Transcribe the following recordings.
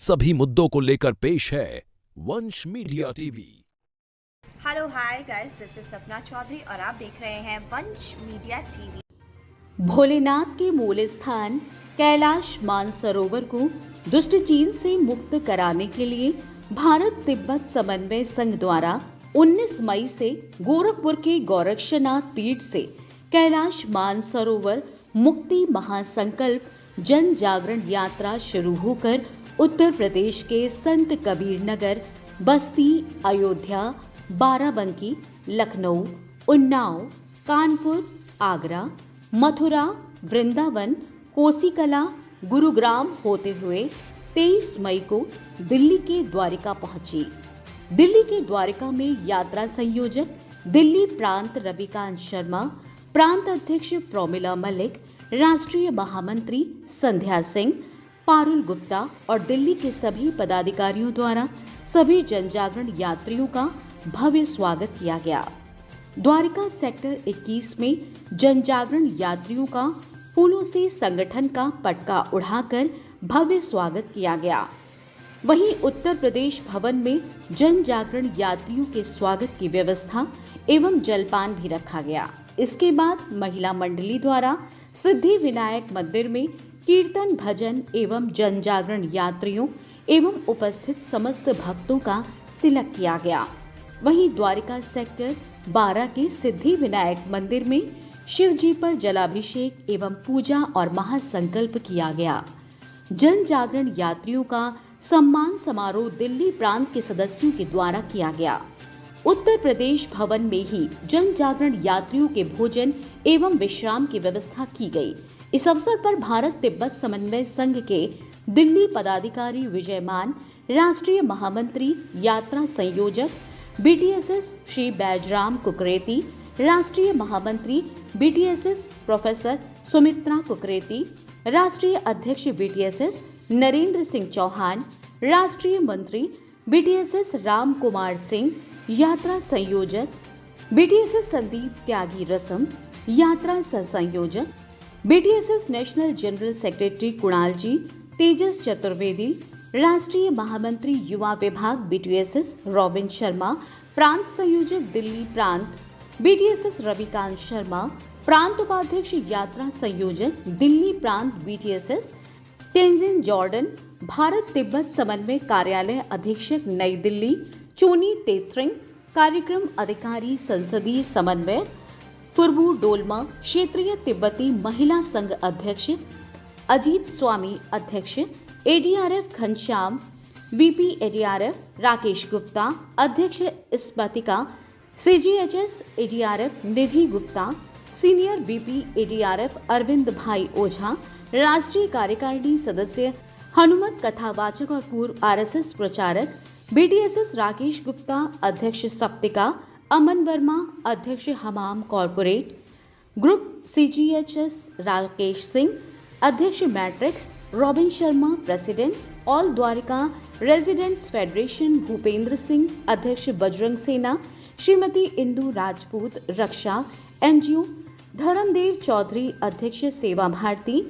सभी मुद्दों को लेकर पेश है वंश media TV. Hello hi guys, this is Sapna Chaudhary और आप देख रहे हैं वंश मीडिया टीवी। भोलेनाथ के मूल स्थान कैलाश मानसरोवर को दुष्ट चीन से मुक्त कराने के लिए भारत तिब्बत समन्वय संघ द्वारा 19 मई से गोरखपुर के गोरक्षनाथ पीठ से कैलाश मानसरोवर मुक्ति महासंकल्प जन जागरण यात्रा शुरू होकर उत्तर प्रदेश के संत कबीर नगर, बस्ती, अयोध्या, बाराबंकी, लखनऊ, उन्नाव, कानपुर, आगरा, मथुरा, वृंदावन, कोसीकला, गुरुग्राम होते हुए 23 मई को दिल्ली के द्वारिका पहुंची। दिल्ली के द्वारिका में यात्रा संयोजक दिल्ली प्रांत रविकांत शर्मा, प्रांत अध्यक्ष प्रोमिला मलिक, राष्ट्रीय महामंत्री संध्या सिंह, पारुल गुप्ता और दिल्ली के सभी पदाधिकारियों द्वारा सभी जनजागरण यात्रियों का भव्य स्वागत किया गया। द्वारिका सेक्टर 21 में जनजागरण यात्रियों का फूलों से संगठन का पटका उड़ाकर भव्य स्वागत किया गया। वहीं उत्तर प्रदेश भवन में जन जागरण यात्रियों के स्वागत की व्यवस्था एवं जलपान भी रखा गया। इसके बाद महिला मंडली द्वारा सिद्धि विनायक मंदिर में कीर्तन, भजन एवं जन जागरण यात्रियों एवं उपस्थित समस्त भक्तों का तिलक किया गया। वहीं द्वारिका सेक्टर 12 के सिद्धि विनायक मंदिर में शिव जी पर जलाभिषेक एवं पूजा और महासंकल्प किया गया। जन जागरण यात्रियों का सम्मान समारोह दिल्ली प्रांत के सदस्यों के द्वारा किया गया। उत्तर प्रदेश भवन में ही जन जागरण यात्रियों के भोजन एवं विश्राम की व्यवस्था की गई। इस अवसर पर भारत तिब्बत समन्वय संघ के दिल्ली पदाधिकारी विजयमान, राष्ट्रीय महामंत्री यात्रा संयोजक बीटीएसएस श्री बैजराम कुकरेती, राष्ट्रीय महामंत्री बीटीएसएस प्रोफेसर सुमित्रा कुकरेती, राष्ट्रीय अध्यक्ष बीटीएसएस नरेंद्र सिंह चौहान, राष्ट्रीय मंत्री बीटीएसएस राम कुमार सिंह, यात्रा संयोजक बीटीएसएस संदीप त्यागी रसम, यात्रा सह संयोजक बीटीएसएस नेशनल जनरल सेक्रेटरी कुणाल जी, तेजस चतुर्वेदी, राष्ट्रीय महामंत्री युवा विभाग बीटीएसएस रॉबिन शर्मा, प्रांत संयोजक दिल्ली प्रांत बीटीएसएस रविकांत शर्मा, प्रांत उपाध्यक्ष यात्रा संयोजक दिल्ली प्रांत बीटीएसएस तेंजिन जॉर्डन, भारत तिब्बत समन्वय कार्यालय अधीक्षक नई दिल्ली चोनी तेसरिंग, कार्यक्रम अधिकारी संसदीय समन्वय फुरबू डोलमा, क्षेत्रीय तिब्बती महिला संघ अध्यक्ष अजीत स्वामी, अध्यक्ष ADRF Ghanshyam, VP ADRF Rakesh Gupta, अध्यक्ष Spatika, CGHS ADRF Nidhi Gupta, senior VP ADRF Arvind Bhai Ojha, राष्ट्रीय कार्यकारिणी सदस्य हनुमत कथावाचक और पूर्व आरएसएस प्रचारक बीटीएसएस राकेश गुप्ता, अध्यक्ष सप्तिका, अमन वर्मा, अध्यक्ष Hamam corporate group, CGHS Rakesh Singh, अध्यक्ष Matrix Robin Sharma, president all Dwarka residents federation Bhupendra Singh, अध्यक्ष बजरंग सेना श्रीमती इंदु राजपूत, रक्षा एनजीओ धर्मदेव चौधरी, अध्यक्ष सेवा भारती,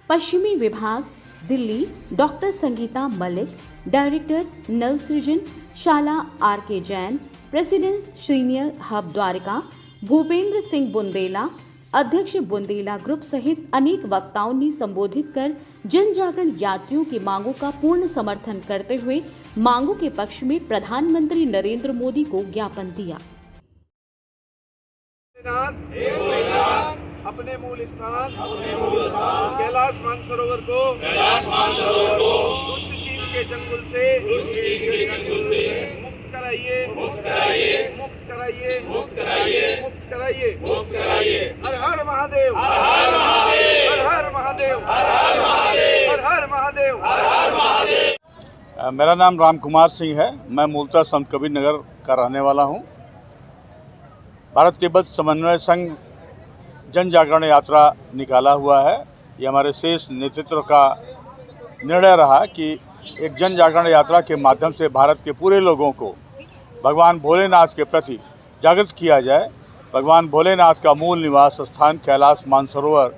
पश्चिमी विभाग Delhi doctor Sangeeta Malik, director Navsrijan Shala RK Jain, president senior hub Dwarka Bhupendra Singh Bundela, अध्यक्ष बुंदेला ग्रुप सहित अनेक वक्ताओं ने संबोधित कर जन जागरण यात्रियों की मांगों का पूर्ण समर्थन करते हुए मांगों के पक्ष में प्रधानमंत्री नरेंद्र मोदी को ज्ञापन दिया। अपने मूल स्थान कैलाश मानसरोवर को दुष्ट चीन के जंगल से मुक्त कराइए, मुक्त कराइए, मुक्त कराइए, मुक्त कराइए, मुक्त कराइए, मुक्त कराइए। हर हर महादेव, हर हर महादेव, हर हर महादेव, हर हर महादेव, हर हर महादेव, हर हर महादेव। मेरा नाम राम कुमार सिंह है। मैं मूलतः संत कबीर नगर का रहने वाला हूँ। भारत तिब्बत समन्वय संघ जन जागरण यात्रा निकाला हुआ है। ये हमारे शेष नेतृत्व का निर्णय रहा कि एक जन जागरण यात्रा के माध्यम से भारत के पूरे लोगों को भगवान भोलेनाथ के प्रति जागृत किया जाए। भगवान भोलेनाथ का मूल निवास स्थान कैलाश मानसरोवर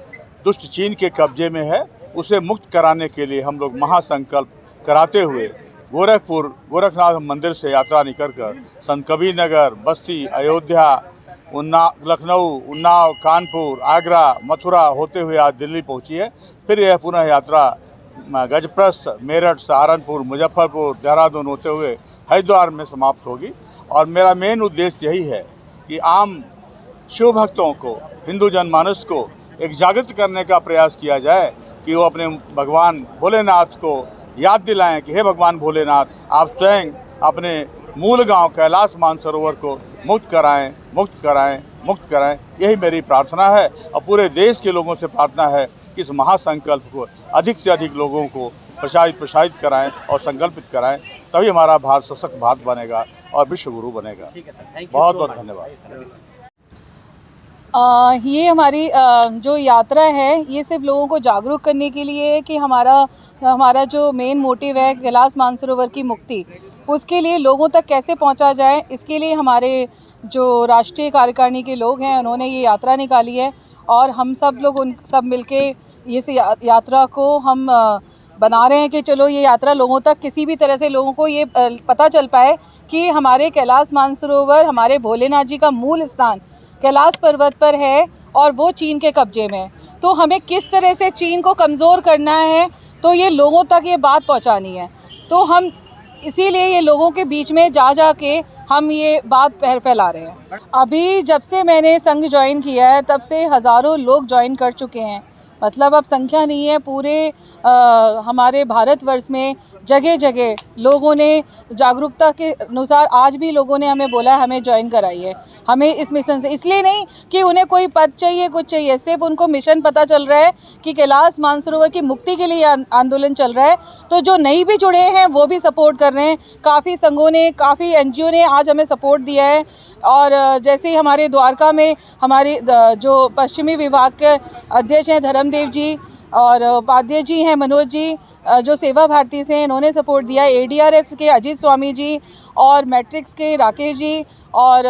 दुष्ट चीन के कब्जे में है, उसे मुक्त कराने के लिए हम लोग महासंकल्प कराते हुए गोरखनाथ मंदिर से यात्रा निकल कर संत कबीर नगर, बस्ती, अयोध्या, लखनऊ, उन्नाव, कानपुर, आगरा, मथुरा होते हुए आज दिल्ली पहुंची है। फिर यह पुनः यात्रा गजप्रस्थ, मेरठ, सहारनपुर, मुजफ्फरपुर, देहरादून होते हुए हरिद्वार में समाप्त होगी। और मेरा मेन उद्देश्य यही है कि आम शिव भक्तों को, हिंदू जनमानस को एक जागृत करने का प्रयास किया जाए कि वो अपने भगवान भोलेनाथ को याद दिलाएं कि हे भगवान भोलेनाथ, आप स्वयं अपने मूल गांव कैलाश मानसरोवर को मुक्त कराएं। यही मेरी प्रार्थना है और पूरे देश के लोगों से प्रार्थना है कि इस महासंकल्प को अधिक से अधिक लोगों को प्रसारित कराएं और संकल्पित कराएं, तभी हमारा भारत सशक्त भारत बनेगा और विश्व गुरु बनेगा। बहुत बहुत धन्यवाद। ये हमारी जो यात्रा है ये सिर्फ लोगों को जागरूक करने के लिए है कि हमारा जो मेन मोटिव है कैलाश मानसरोवर की मुक्ति, उसके लिए लोगों तक कैसे पहुंचा जाए, इसके लिए हमारे जो राष्ट्रीय कार्यकारिणी के लोग हैं उन्होंने ये यात्रा निकाली है। और हम सब लोग उन सब मिलके इस यात्रा को हम बना रहे हैं कि चलो ये यात्रा लोगों तक किसी भी तरह से लोगों को ये पता चल पाए कि हमारे कैलाश मानसरोवर, हमारे भोलेनाथ जी का मूल स्थान कैलाश पर्वत पर है और वो चीन के कब्जे में है। तो हमें किस तरह से चीन को कमज़ोर करना है, तो ये लोगों तक ये बात पहुंचानी है। तो हम इसीलिए ये लोगों के बीच में जा के हम ये बात फैला रहे हैं। अभी जब से मैंने संघ ज्वाइन किया है तब से हज़ारों लोग ज्वाइन कर चुके हैं, मतलब अब संख्या नहीं है। पूरे हमारे भारतवर्ष में जगह जगह लोगों ने जागरूकता के अनुसार आज भी लोगों ने हमें बोला है हमें ज्वाइन कराइए, हमें इस मिशन से। इसलिए नहीं कि उन्हें कोई पद चाहिए, कुछ चाहिए, सिर्फ उनको मिशन पता चल रहा है कि कैलाश मानसरोवर की मुक्ति के लिए आंदोलन चल रहा है। तो जो नहीं भी जुड़े हैं वो भी सपोर्ट कर रहे हैं। काफ़ी संघों ने, काफ़ी NGO ने आज हमें सपोर्ट दिया है। और जैसे ही हमारे द्वारका में हमारे जो पश्चिमी विभाग के अध्यक्ष हैं धर्मदेव जी और उपाध्यक्ष जी हैं मनोज जी, जो सेवा भारती से, इन्होंने सपोर्ट दिया। ADRF के अजीत स्वामी जी और मैट्रिक्स के राकेश जी और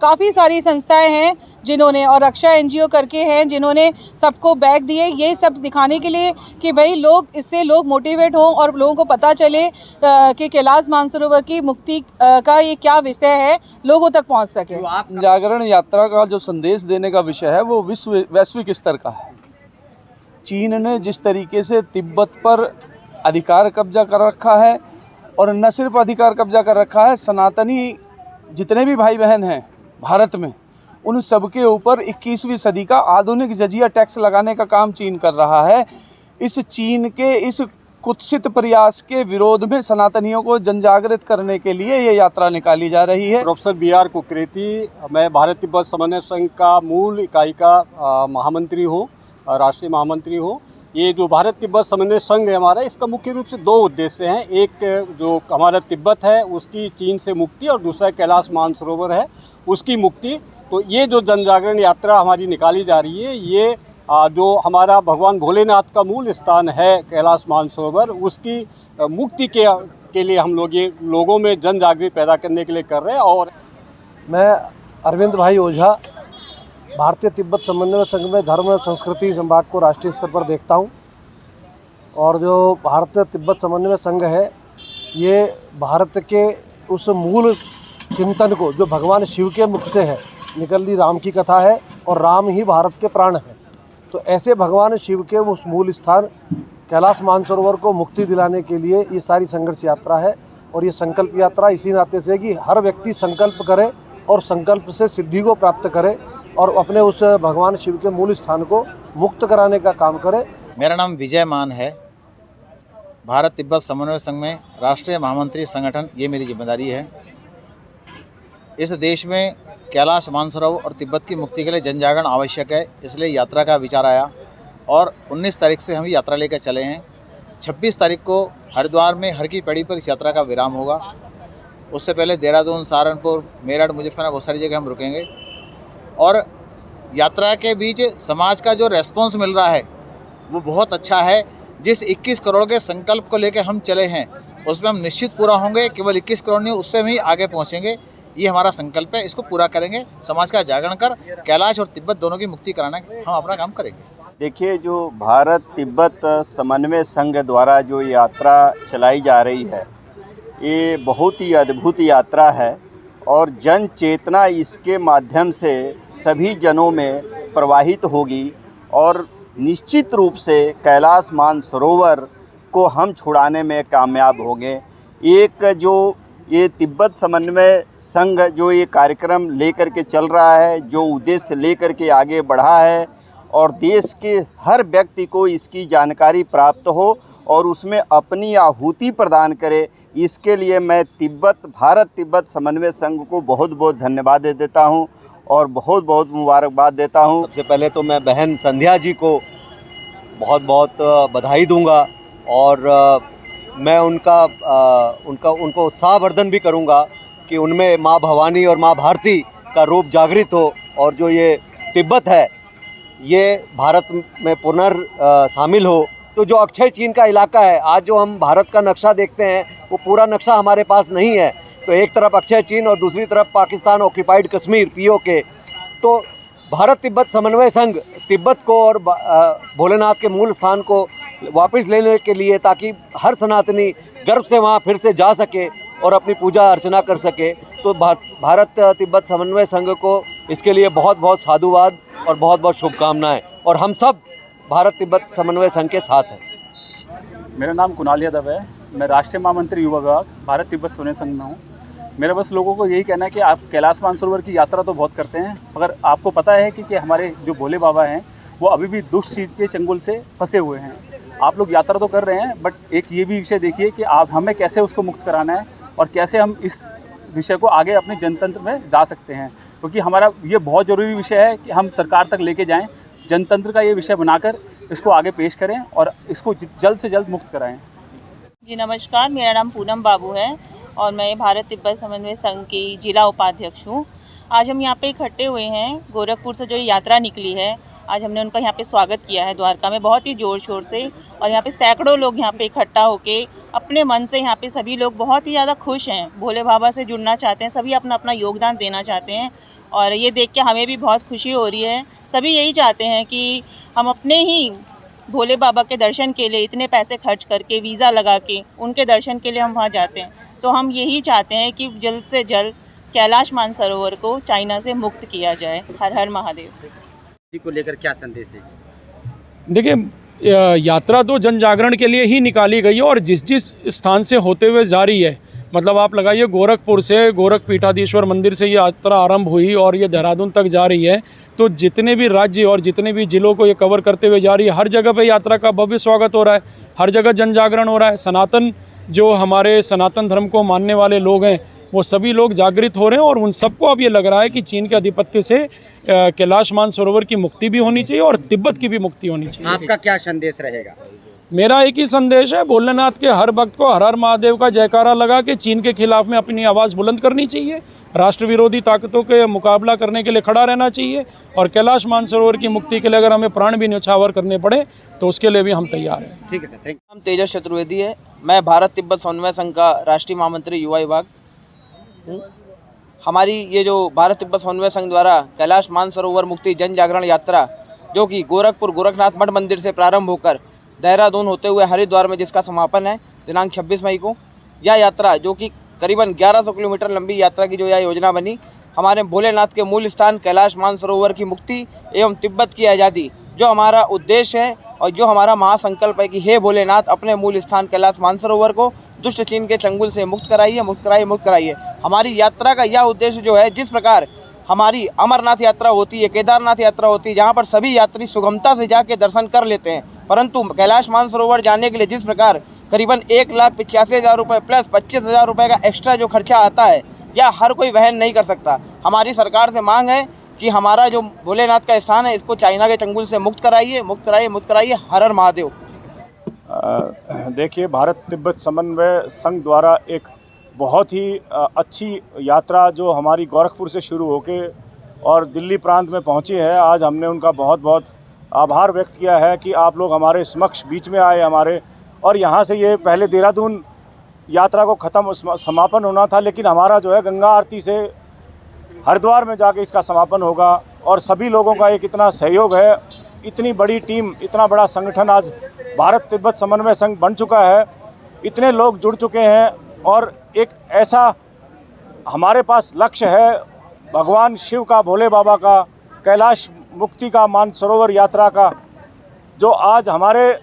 काफ़ी सारी संस्थाएं हैं जिन्होंने, और रक्षा NGO करके हैं जिन्होंने सबको बैग दिए। ये सब दिखाने के लिए कि भाई इससे लोग मोटिवेट हों और लोगों को पता चले कि कैलाश मानसरोवर की मुक्ति का ये क्या विषय है, लोगों तक पहुंच सके। जागरण यात्रा का जो संदेश देने का विषय है वो वैश्विक स्तर का है। चीन ने जिस तरीके से तिब्बत पर अधिकार कब्जा कर रखा है, और न सिर्फ अधिकार कब्जा कर रखा है, सनातनी जितने भी भाई बहन हैं भारत में, उन सबके ऊपर 21वीं सदी का आधुनिक जजिया टैक्स लगाने का काम चीन कर रहा है। इस चीन के इस कुत्सित प्रयास के विरोध में सनातनियों को जनजागृत करने के लिए ये यात्रा निकाली जा रही है। प्रोफेसर BR कुकरेती, मैं भारत तिब्बत समन्वय संघ का मूल इकाई का महामंत्री हूँ, राष्ट्रीय महामंत्री हूँ। ये जो भारत तिब्बत समन्वय संघ है हमारा, इसका मुख्य रूप से 2 उद्देश्य हैं। एक जो हमारा तिब्बत है उसकी चीन से मुक्ति, और दूसरा कैलाश मानसरोवर है उसकी मुक्ति। तो ये जो जन यात्रा हमारी निकाली जा रही है, ये जो हमारा भगवान भोलेनाथ का मूल स्थान है कैलाश मानसरोवर, उसकी मुक्ति के लिए हम लोग ये लोगों में जन जागृति पैदा करने के लिए कर रहे हैं। और मैं अरविंद भाई ओझा, भारतीय तिब्बत समन्वय संघ में धर्म एवं संस्कृति संभाग को राष्ट्रीय स्तर पर देखता हूं। और जो भारतीय तिब्बत समन्वय संघ है, ये भारत के उस मूल चिंतन को, जो भगवान शिव के मुख से है, निकली राम की कथा है और राम ही भारत के प्राण हैं। तो ऐसे भगवान शिव के उस मूल स्थान कैलाश मानसरोवर को मुक्ति दिलाने के लिए ये सारी संघर्ष यात्रा है। और ये संकल्प यात्रा इसी नाते से कि हर व्यक्ति संकल्प करे और संकल्प से सिद्धि को प्राप्त करे और अपने उस भगवान शिव के मूल स्थान को मुक्त कराने का काम करे। मेरा नाम विजय मान है, भारत तिब्बत समन्वय संघ में राष्ट्रीय महामंत्री संगठन, ये मेरी जिम्मेदारी है। इस देश में कैलाश मानसरोवर और तिब्बत की मुक्ति के लिए जन जागरण आवश्यक है, इसलिए यात्रा का विचार आया और 19 तारीख से हम यात्रा लेकर चले हैं। 26 तारीख को हरिद्वार में हर की पैड़ी पर इस यात्रा का विराम होगा। उससे पहले देहरादून, सहारनपुर, मेरठ, मुजफ्फरनगर बहुत सारी जगह हम रुकेंगे। और यात्रा के बीच समाज का जो रेस्पॉन्स मिल रहा है वो बहुत अच्छा है। जिस 21 करोड़ के संकल्प को लेकर हम चले हैं उसमें हम निश्चित पूरा होंगे। केवल 21 करोड़ नहीं, उससे भी आगे पहुंचेंगे। ये हमारा संकल्प है, इसको पूरा करेंगे। समाज का जागरण कर कैलाश और तिब्बत दोनों की मुक्ति कराना हम अपना काम करेंगे। देखिए, जो भारत तिब्बत समन्वय संघ द्वारा जो यात्रा चलाई जा रही है, ये बहुत ही अद्भुत यात्रा है और जन चेतना इसके माध्यम से सभी जनों में प्रवाहित होगी और निश्चित रूप से कैलाश मानसरोवर को हम छुड़ाने में कामयाब होंगे। एक जो ये तिब्बत समन्वय संघ जो ये कार्यक्रम लेकर के चल रहा है, जो उद्देश्य लेकर के आगे बढ़ा है और देश के हर व्यक्ति को इसकी जानकारी प्राप्त हो और उसमें अपनी आहुति प्रदान करे, इसके लिए मैं भारत तिब्बत समन्वय संघ को बहुत बहुत धन्यवाद देता हूं और बहुत बहुत मुबारकबाद देता हूं। सबसे पहले तो मैं बहन संध्या जी को बहुत बहुत बधाई दूंगा और मैं उनको उत्साहवर्धन भी करूंगा कि उनमें माँ भवानी और माँ भारती का रूप जागृत हो और जो ये तिब्बत है ये भारत में शामिल हो। तो जो अक्षय चीन का इलाका है, आज जो हम भारत का नक्शा देखते हैं वो पूरा नक्शा हमारे पास नहीं है। तो एक तरफ अक्षय चीन और दूसरी तरफ पाकिस्तान ऑक्यूपाइड कश्मीर POK। तो भारत तिब्बत समन्वय संघ तिब्बत को और भोलेनाथ के मूल स्थान को वापस लेने के लिए, ताकि हर सनातनी गर्व से वहाँ फिर से जा सके और अपनी पूजा अर्चना कर सके, तो भारत तिब्बत समन्वय संघ को इसके लिए बहुत बहुत साधुवाद और बहुत बहुत शुभकामनाएं। और हम सब भारत तिब्बत समन्वय संघ के साथ हैं। मेरा नाम कुणाल यादव है, मैं राष्ट्रीय महामंत्री युवा विभाग भारत तिब्बत समन्वय संघ में हूँ। मेरा बस लोगों को यही कहना है कि आप कैलाश मानसरोवर की यात्रा तो बहुत करते हैं, मगर आपको पता है कि हमारे जो भोले बाबा हैं वो अभी भी दुष्ट चीज़ के चंगुल से फंसे हुए हैं। आप लोग यात्रा तो कर रहे हैं, बट एक ये भी विषय देखिए कि आप हमें कैसे उसको मुक्त कराना है और कैसे हम इस विषय को आगे अपने जनतंत्र में ला सकते हैं, क्योंकि हमारा ये बहुत ज़रूरी विषय है कि हम सरकार तक लेके जाएँ, जनतंत्र का ये विषय बनाकर इसको आगे पेश करें और इसको जल्द से जल्द मुक्त कराएं। जी नमस्कार, मेरा नाम पूनम बाबू है और मैं भारत तिब्बत समन्वय संघ की जिला उपाध्यक्ष हूँ। आज हम यहाँ पे इकट्ठे हुए हैं, गोरखपुर से जो यात्रा निकली है, आज हमने उनका यहाँ पे स्वागत किया है द्वारका में बहुत ही ज़ोर शोर से। और यहाँ पे सैकड़ों लोग यहाँ पे इकट्ठा होके अपने मन से यहाँ पे सभी लोग बहुत ही ज़्यादा खुश हैं, भोले बाबा से जुड़ना चाहते हैं, सभी अपना अपना योगदान देना चाहते हैं। और ये देख के हमें भी बहुत खुशी हो रही है। सभी यही चाहते हैं कि हम अपने ही भोले बाबा के दर्शन के लिए इतने पैसे खर्च करके वीज़ा लगा के उनके दर्शन के लिए हम वहाँ जाते हैं। तो हम यही चाहते हैं कि जल्द से जल्द कैलाश मानसरोवर को चाइना से मुक्त किया जाए। हर हर महादेव को लेकर क्या संदेश देंगे? देखिए, यात्रा तो जन जागरण के लिए ही निकाली गई है और जिस जिस स्थान से होते हुए जा रही है, मतलब आप लगाइए गोरखपुर से, गोरखपीठाधीश्वर मंदिर से ये यात्रा आरंभ हुई और ये देहरादून तक जा रही है। तो जितने भी राज्य और जितने भी जिलों को ये कवर करते हुए जा रही है, हर जगह पे यात्रा का भव्य स्वागत हो रहा है, हर जगह जन जागरण हो रहा है। जो हमारे सनातन धर्म को मानने वाले लोग हैं वो सभी लोग जागृत हो रहे हैं और उन सबको अब ये लग रहा है कि चीन के आधिपत्य से कैलाश मानसरोवर की मुक्ति भी होनी चाहिए और तिब्बत की भी मुक्ति होनी चाहिए। आपका क्या संदेश रहेगा? मेरा एक ही संदेश है, भोलेनाथ के हर भक्त को हर हर महादेव का जयकारा लगा के चीन के खिलाफ में अपनी आवाज़ बुलंद करनी चाहिए, राष्ट्र विरोधी ताकतों के मुकाबला करने के लिए खड़ा रहना चाहिए और कैलाश मानसरोवर की मुक्ति के लिए अगर हमें प्राण भी न्यौछावर करने पड़े तो उसके लिए भी हम तैयार हैं। ठीक है सर, थैंक यू। नाम तेजस चतुर्वेदी है, मैं भारत तिब्बत समन्वय संघ का राष्ट्रीय महामंत्री युवा विभाग हूँ। हमारी ये जो भारत तिब्बत समन्वय संघ द्वारा कैलाश मानसरोवर मुक्ति जन जागरण यात्रा, जो कि गोरखपुर गोरखनाथ मठ मंदिर से प्रारंभ होकर देहरादून होते हुए हरिद्वार में जिसका समापन है दिनांक 26 मई को, यह यात्रा जो कि करीबन 1100 किलोमीटर लंबी यात्रा की जो यह योजना बनी, हमारे भोलेनाथ के मूल स्थान कैलाश मानसरोवर की मुक्ति एवं तिब्बत की आज़ादी जो हमारा उद्देश्य है और जो हमारा महासंकल्प है कि हे भोलेनाथ अपने मूल स्थान कैलाश मानसरोवर को दुष्ट चीन के चंगुल से मुक्त कराइए, मुक्त कराइए, मुक्त कराइए। हमारी यात्रा का यह उद्देश्य जो है, जिस प्रकार हमारी अमरनाथ यात्रा होती है, केदारनाथ यात्रा होती है, जहाँ पर सभी यात्री सुगमता से जाके दर्शन कर लेते हैं, परंतु कैलाश मानसरोवर जाने के लिए जिस प्रकार करीबन 1,85,000 रुपये प्लस 25,000 रुपये का एक्स्ट्रा जो खर्चा आता है, यह हर कोई वहन नहीं कर सकता। हमारी सरकार से मांग है कि हमारा जो भोलेनाथ का स्थान है इसको चाइना के चंगुल से मुक्त कराइए, मुक्त कराइए, मुक्त कराइए। हर हर महादेव। देखिए, भारत तिब्बत समन्वय संघ द्वारा एक बहुत ही अच्छी यात्रा जो हमारी गोरखपुर से शुरू होके और दिल्ली प्रांत में पहुंची है, आज हमने उनका बहुत बहुत आभार व्यक्त किया है कि आप लोग हमारे समक्ष बीच में आए हमारे, और यहाँ से ये पहले देहरादून यात्रा को समापन होना था, लेकिन हमारा जो है गंगा आरती से हरिद्वार में जाके इसका समापन होगा और सभी लोगों का एक इतना सहयोग है इतनी बड़ी टीम, इतना बड़ा संगठन आज भारत तिब्बत समन्वय संघ बन चुका है, इतने लोग जुड़ चुके हैं और एक ऐसा हमारे पास लक्ष्य है भगवान शिव का, भोले बाबा का, कैलाश मुक्ति का, मानसरोवर यात्रा का, जो आज हमारे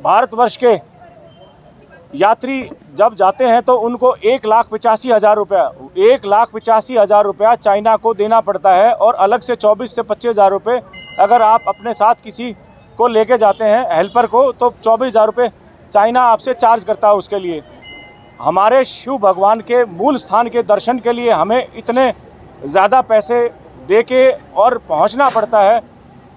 भारतवर्ष के यात्री जब जाते हैं तो उनको 1,85,000 रुपया चाइना को देना पड़ता है और अलग से 24 से 25,000 रुपये अगर आप अपने साथ किसी को लेके जाते हैं हेल्पर को तो 24,000 रुपये चाइना आपसे चार्ज करता है उसके लिए। हमारे शिव भगवान के मूल स्थान के दर्शन के लिए हमें इतने ज़्यादा पैसे दे के और पहुंचना पड़ता है,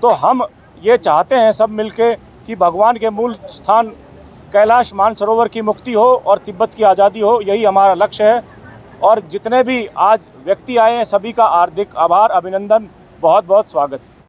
तो हम ये चाहते हैं सब मिलके कि भगवान के मूल स्थान कैलाश मानसरोवर की मुक्ति हो और तिब्बत की आज़ादी हो, यही हमारा लक्ष्य है। और जितने भी आज व्यक्ति आए हैं सभी का हार्दिक आभार, अभिनंदन, बहुत बहुत स्वागत।